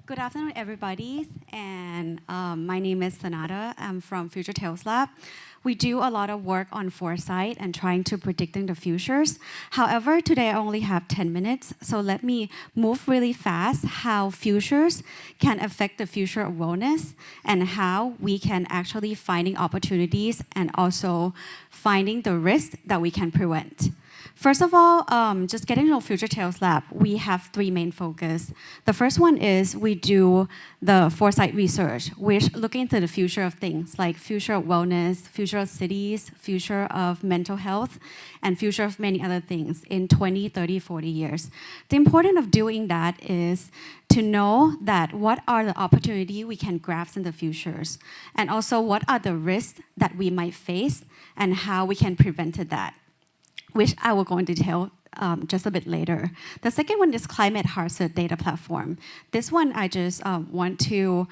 good afternoon, everybody. And my name is Sunatta. I'm from Future Tales Lab. We do a lot of work on foresight and trying to predicting the futures. However, today I only have 10 minutes, so let me move really fast how futures can affect the future of wellness and how we can actually finding opportunities and also finding the risks that we can prevent. First of all, just getting to know Future Tales Lab, we have three main focus. The first one is we do the foresight research, which look into the future of things like future of wellness, future of cities, future of mental health, and future of many other things in 20, 30, 40 years. The importance of doing that is to know that what are the opportunity we can grasp in the futures, and also what are the risks that we might face and how we can prevent that, which I will go into detail just a bit later. The second one is climate hazard data platform. This one I just want to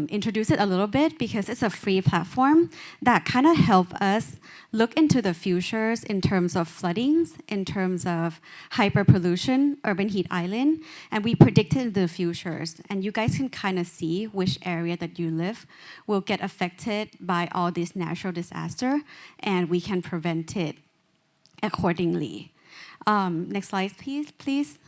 introduce it a little bit because it's a free platform that kind of help us look into the futures in terms of floodings, in terms of hyperpollution, urban heat island, and we predicted the futures. And you guys can kind of see which area that you live will get affected by all this natural disaster, and we can prevent it accordingly. Next slide, please.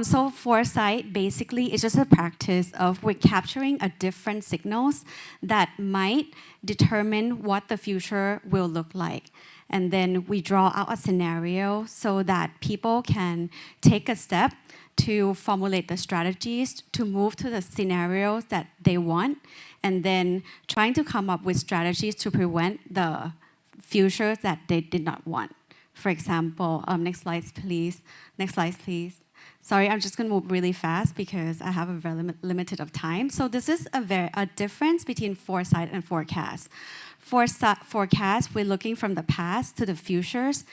So foresight basically is just a practice of we're capturing a different signals that might determine what the future will look like. And then we draw out a scenario so that people can take a step to formulate the strategies to move to the scenarios that they want, and then trying to come up with strategies to prevent the futures that they did not want. For example, next slide, please. Next slide, please. Sorry, I'm just going to move really fast because I have a very limited of time. So this is a difference between foresight and forecast. Forecast, we're looking from the past to the futures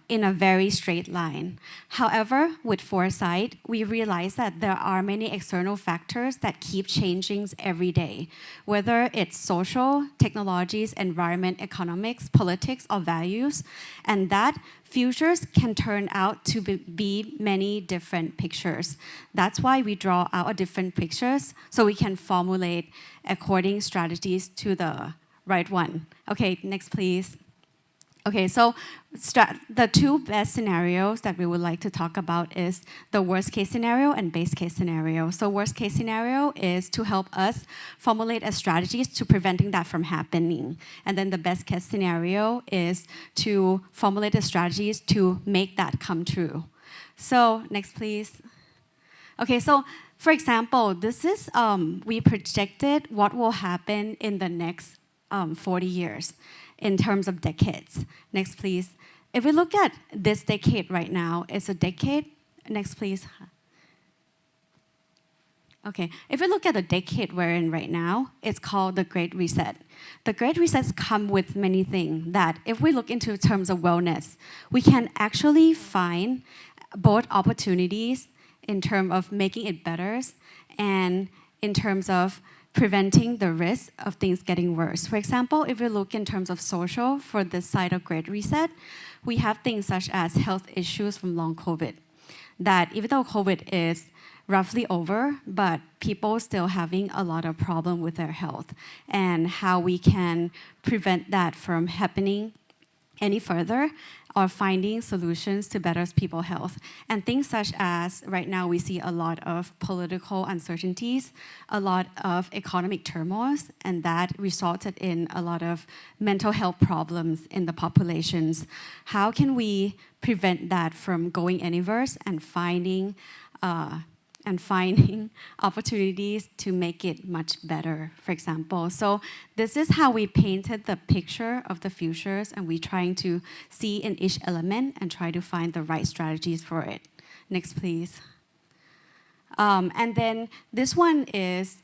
in a very straight line. However, with foresight, we realize that there are many external factors that keep changing every day, whether it's social, technologies, environment, economics, politics, or values, and that futures can turn out to be many different pictures. That's why we draw out different pictures so we can formulate according strategies to the right one. Okay, next please. Okay, so the two best scenarios that we would like to talk about is the worst case scenario and base case scenario. So worst case scenario is to help us formulate a strategies to preventing that from happening. And then the best case scenario is to formulate the strategies to make that come true. So next please. Okay, so for example, this is, we projected what will happen in the next 40 years. In terms of decades. Next, please. If we look at this decade right now, it's a decade. Next, please. Okay, if we look at the decade we're in right now, it's called the Great Reset. The Great Resets come with many things that if we look into terms of wellness, we can actually find both opportunities in terms of making it better and in terms of preventing the risk of things getting worse. For example, if we look in terms of social for this side of Great Reset, we have things such as health issues from long COVID. That even though COVID is roughly over, but people still having a lot of problem with their health and how we can prevent that from happening any further or finding solutions to better people's health. And things such as right now we see a lot of political uncertainties, a lot of economic turmoil, and that resulted in a lot of mental health problems in the populations. How can we prevent that from going anywhere and finding opportunities to make it much better, for example. So this is how we painted the picture of the futures, and we're trying to see in each element and try to find the right strategies for it. Next, please. And then this one is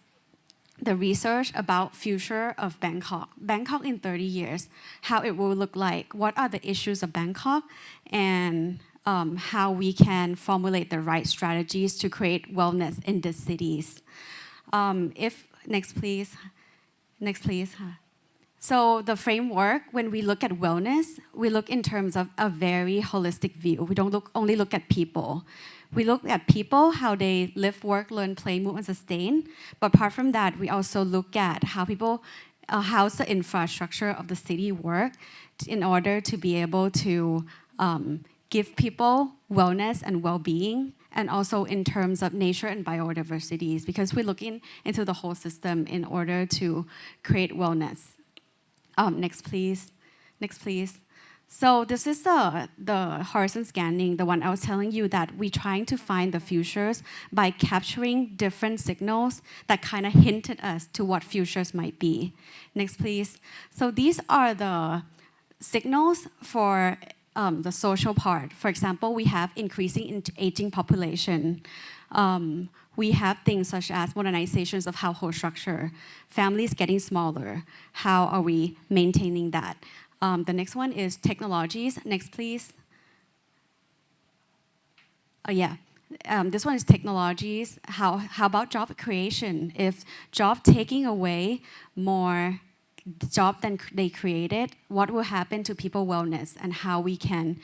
the research about future of Bangkok. Bangkok in 30 years, how it will look like, what are the issues of Bangkok, and how we can formulate the right strategies to create wellness in the cities. Next please. So the framework, when we look at wellness, we look in terms of a very holistic view. We don't only look at people. We look at people, how they live, work, learn, play, move, and sustain. But apart from that, we also look at how people, how's the infrastructure of the city work in order to be able to give people wellness and well-being, and also in terms of nature and biodiversities, because we're looking into the whole system in order to create wellness. Next, please. Next, please. So this is the horizon scanning, the one I was telling you that we're trying to find the futures by capturing different signals that kind of hinted us to what futures might be. Next, please. So these are the signals for the social part. For example, we have increasing aging population. We have things such as modernizations of household structure, families getting smaller. How are we maintaining that? The next one is technologies. Next, please. This one is technologies. How about job creation? If job taking away more job than they created, what will happen to people wellness and how we can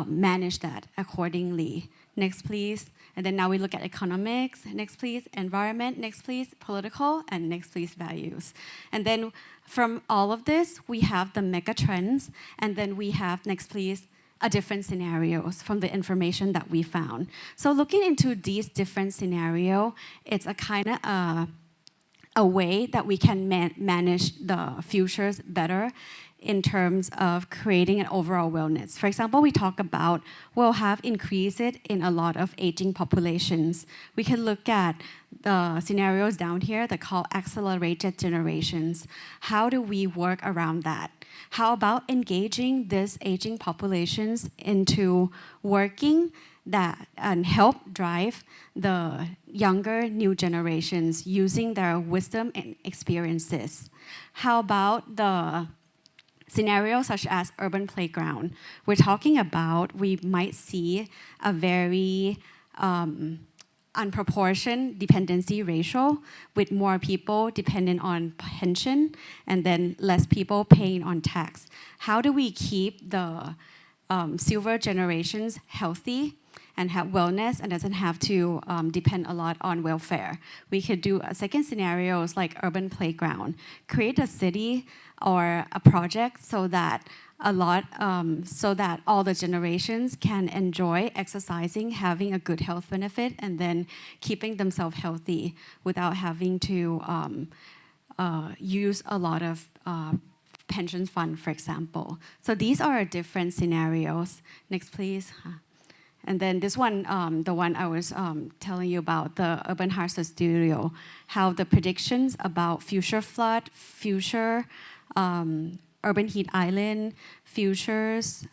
manage that accordingly? Next, please. And then now we look at economics. Next, please. Environment. Next, please. Political. And next, please. Values. And then from all of this, we have the mega trends. And then we have, next, please, different scenarios from the information that we found. So looking into these different scenarios, it's a kind of a way that we can manage the futures better in terms of creating an overall wellness. For example, we talk about we'll have increased in a lot of aging populations. We can look at the scenarios down here that call accelerated generations. How do we work around that? How about engaging these aging populations into working that and help drive the younger new generations using their wisdom and experiences? How about the scenarios such as urban playground? We're talking about we might see a very unproportioned dependency ratio with more people dependent on pension and then less people paying on tax. How do we keep the silver generations healthy and have wellness and doesn't have to depend a lot on welfare? We could do a second scenarios like urban playground, create a city or a project so that so that all the generations can enjoy exercising, having a good health benefit, and then keeping themselves healthy without having to use a lot of pension fund, for example. So these are different scenarios. Next, please. And then this one, the one I was telling you about, the Urban Hazard Studio, how the predictions about future flood, future urban heat island, futures,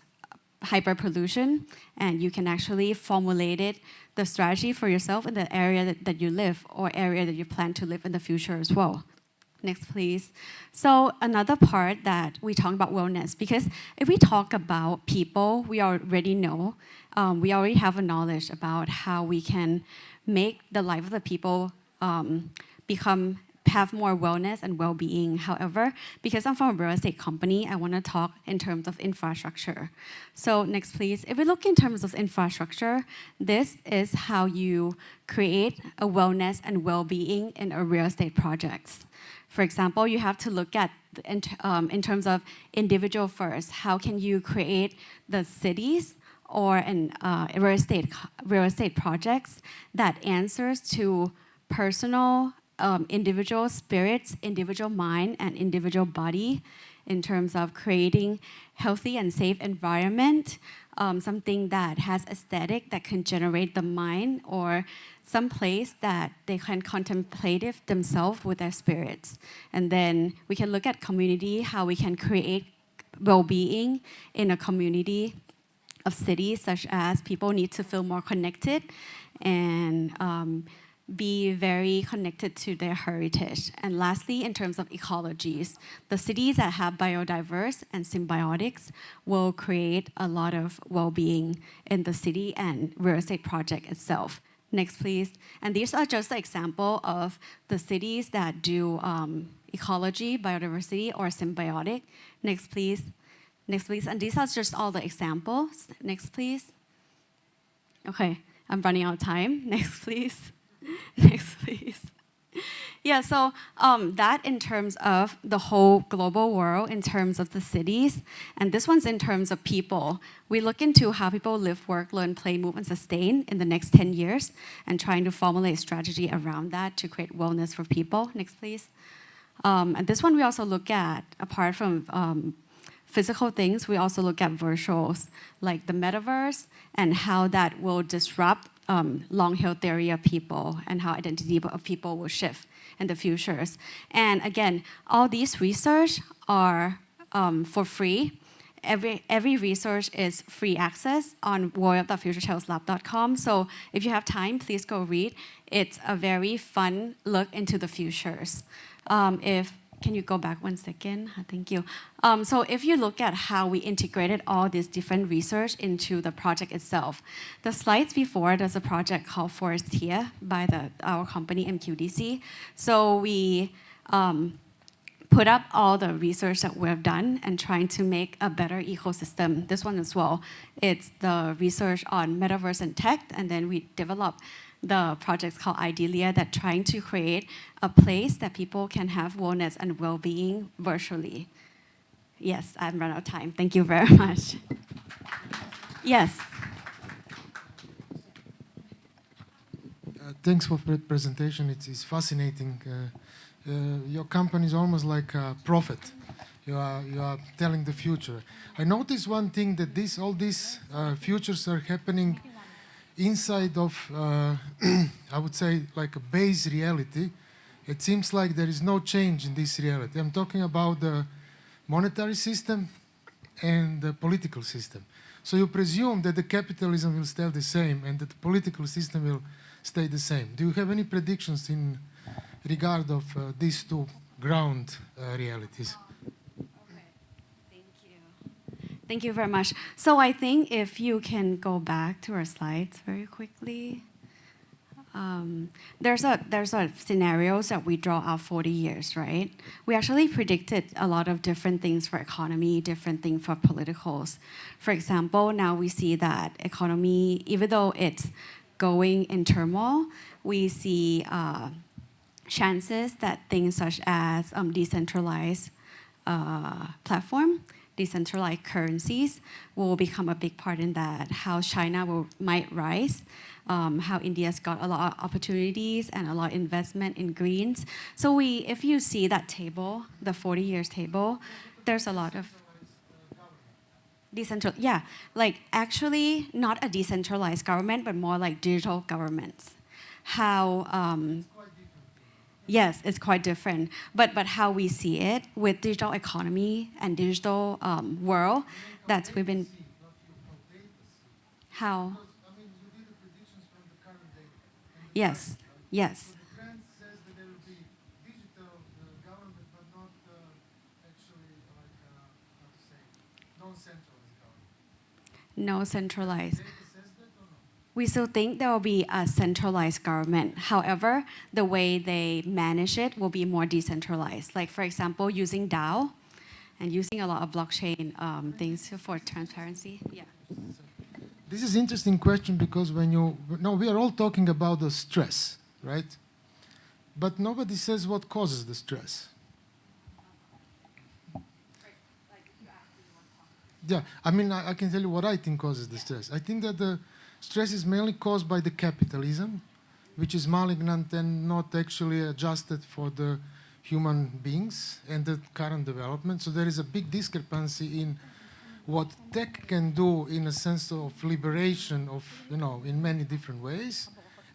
hyperpollution, and you can actually formulate it, the strategy for yourself in the area that you live or area that you plan to live in the future as well. Next, please. So another part that we talk about wellness, because if we talk about people, we already know, we already have a knowledge about how we can make the life of the people have more wellness and well-being. However, because I'm from a real estate company, I want to talk in terms of infrastructure. So next, please. If we look in terms of infrastructure, this is how you create a wellness and well-being in a real estate projects. For example, you have to look at in terms of individual first. How can you create the cities or real estate projects that answers to personal, individual spirits, individual mind, and individual body in terms of creating healthy and safe environment, something that has aesthetic that can generate the mind, or some place that they can contemplate themselves with their spirits. And then we can look at community, how we can create well-being in a community of cities, such as people need to feel more connected and be very connected to their heritage. And lastly, in terms of ecologies, the cities that have biodiverse and symbiotics will create a lot of well-being in the city and real estate project itself. Next, please. And these are just an example of the cities that do ecology, biodiversity, or symbiotic. Next, please. Next, please. And these are just all the examples. Next, please. Okay. I'm running out of time. Next, please. Next, please. Yeah, so that in terms of the whole global world, in terms of the cities, and this one's in terms of people. We look into how people live, work, learn, play, move, and sustain in the next 10 years, and trying to formulate strategy around that to create wellness for people. Next, please. And this one we also look at, apart from physical things, we also look at virtuals, like the metaverse, and how that will disrupt long-held theory of people and how identity of people will shift in the futures. And again, all these research are for free. Every research is free access on world.futuretelslab.com. So if you have time, please go read. It's a very fun look into the futures. Can you go back 1 second? Thank you. So if you look at how we integrated all this different research into the project itself, the slides before, there's a project called Forest Here by our company, MQDC. So we put up all the research that we've done and trying to make a better ecosystem. This one as well. It's the research on metaverse and tech, and then we developed the project's called Idealia that trying to create a place that people can have wellness and well-being virtually. Yes, I've run out of time. Thank you very much. Yes. Thanks for the presentation. It's fascinating. Your company is almost like a prophet. You are telling the future. I noticed one thing, that all these futures are happening inside of, I would say, like a base reality. It seems like there is no change in this reality. I'm talking about the monetary system and the political system. So you presume that the capitalism will stay the same and that the political system will stay the same. Do you have any predictions in regard of these two ground realities? Thank you very much. So I think if you can go back to our slides very quickly. There's a scenarios that we draw out 40 years, right? We actually predicted a lot of different things for economy, different things for politicals. For example, now we see that economy, even though it's going in turmoil, we see chances that things such as decentralized platform, decentralized currencies will become a big part in that, how China might rise, how India's got a lot of opportunities and a lot of investment in greens. So if you see that table, the 40 years table, there's a lot of decentralized, yeah, like actually not a decentralized government, but more like digital governments. How, yes, it's quite different, but how we see it with digital economy and digital world, that's we've been, how? Yes, yes. So the trend says that there will be digital government, but not actually like, how to say, non-centralized government. No centralized. Data says that or no? We still think there will be a centralized government. However, the way they manage it will be more decentralized. Like for example, using DAO and using a lot of blockchain things for transparency. Yeah. This is an interesting question because we are all talking about the stress, right? But nobody says what causes the stress. Yeah, I mean, I can tell you what I think causes the stress. I think that the stress is mainly caused by the capitalism, which is malignant and not actually adjusted for the human beings and the current development. So there is a big discrepancy in what tech can do in a sense of liberation of, in many different ways,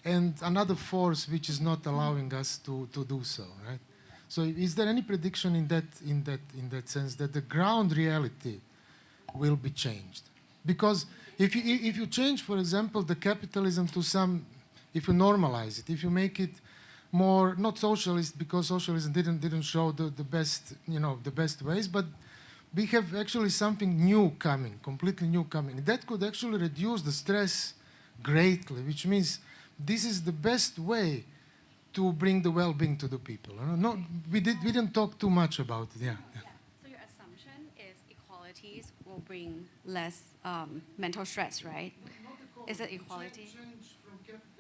and another force which is not allowing us to do so, right? So is there any prediction in that sense that the ground reality will be changed? Because if you change, for example, the capitalism to if you normalize it, if you make it more, not socialist, because socialism didn't show the best ways, but we have actually something new coming, completely new coming. That could actually reduce the stress greatly, which means this is the best way to bring the well-being to the people. No, we didn't talk too much about it, yeah. So your assumption is equalities will bring less mental stress, right? Not equality. Is it equality? Change from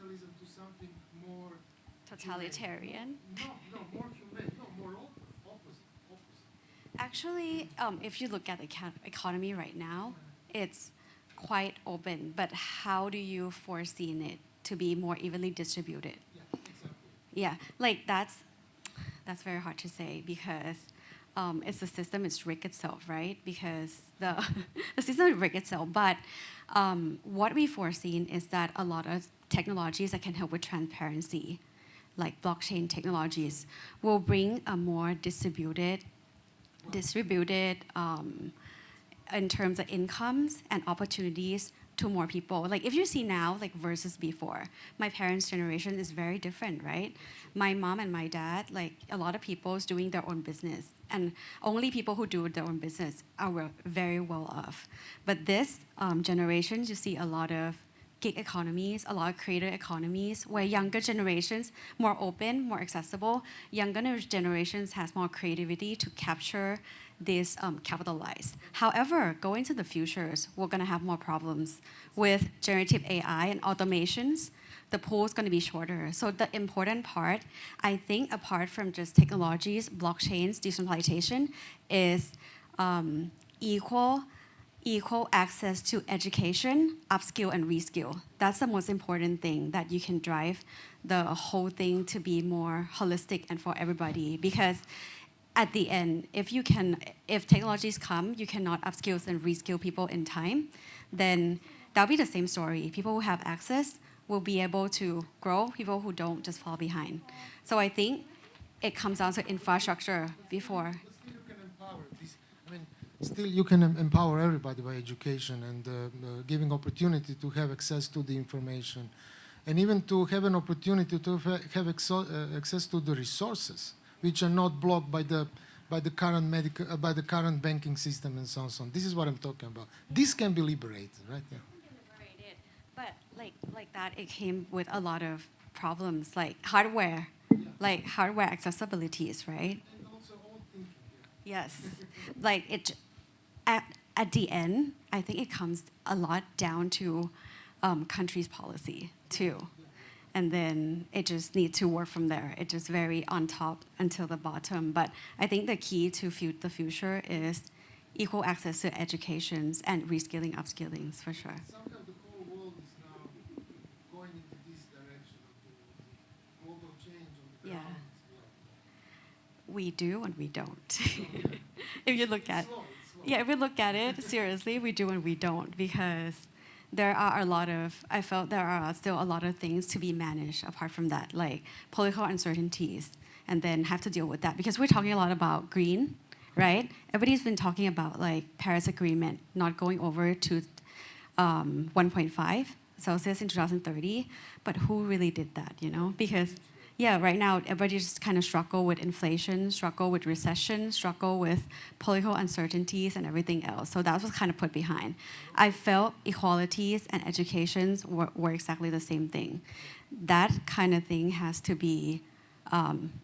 capitalism to something more Totalitarian. no, more humane, no, more opposite. Actually, if you look at the economy right now, it's quite open. But how do you foresee it to be more evenly distributed? Yeah, exactly. Yeah, like that's very hard to say because it's the system, it's rigged itself, right? Because the the system is rigged itself. But what we foreseen is that a lot of technologies that can help with transparency, like blockchain technologies, will bring a more distributed in terms of incomes and opportunities to more people. Like if you see now, like versus before, my parents' generation is very different, right? My mom and my dad, like a lot of people is doing their own business, and only people who do their own business are very well off. But this generation, you see a lot of gig economies, a lot of creator economies, where younger generations more open, more accessible. Younger generations has more creativity to capture this capitalize. However, going to the futures, we're going to have more problems with generative AI and automations. The pool is going to be shorter. So the important part, I think, apart from just technologies, blockchains, decentralization, is equal access to education, upskill, and reskill. That's the most important thing that you can drive the whole thing to be more holistic and for everybody. Because at the end, if technologies come, you cannot upskill and reskill people in time, then that'll be the same story. People who have access will be able to grow. People who don't just fall behind. So I think it comes down to infrastructure before. But still you can empower this. I mean, still you can empower everybody by education and giving opportunity to have access to the information, and even to have an opportunity to have access to the resources, which are not blocked by the current banking system and so on. This is what I'm talking about. This can be liberated, right? Yeah. Liberated, but like that, it came with a lot of problems, like hardware, like hardware accessibilities, right? And also old thinking. Yes, like it. At the end, I think it comes a lot down to country's policy too. And then it just needs to work from there. It just very on top until the bottom. But I think the key to the future is equal access to educations and reskilling, upskillings for sure. Somehow the whole world is now going into this direction of the global change on the Yeah. ground. We do and we don't. If you look at, It's slow. yeah, if we look at it seriously, we do and we don't, because I felt there are still a lot of things to be managed apart from that, like political uncertainties, and then have to deal with that. Because we're talking a lot about green, right? Everybody's been talking about like Paris Agreement, not going over to 1.5 Celsius in 2030, but who really did that, you know? Because yeah, right now everybody just kind of struggle with inflation, struggle with recession, struggle with political uncertainties and everything else. So that was kind of put behind. I felt equalities and educations were exactly the same thing. That kind of thing has to be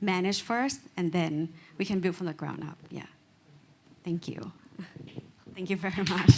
managed first, and then we can build from the ground up. Yeah. Thank you. Thank you very much.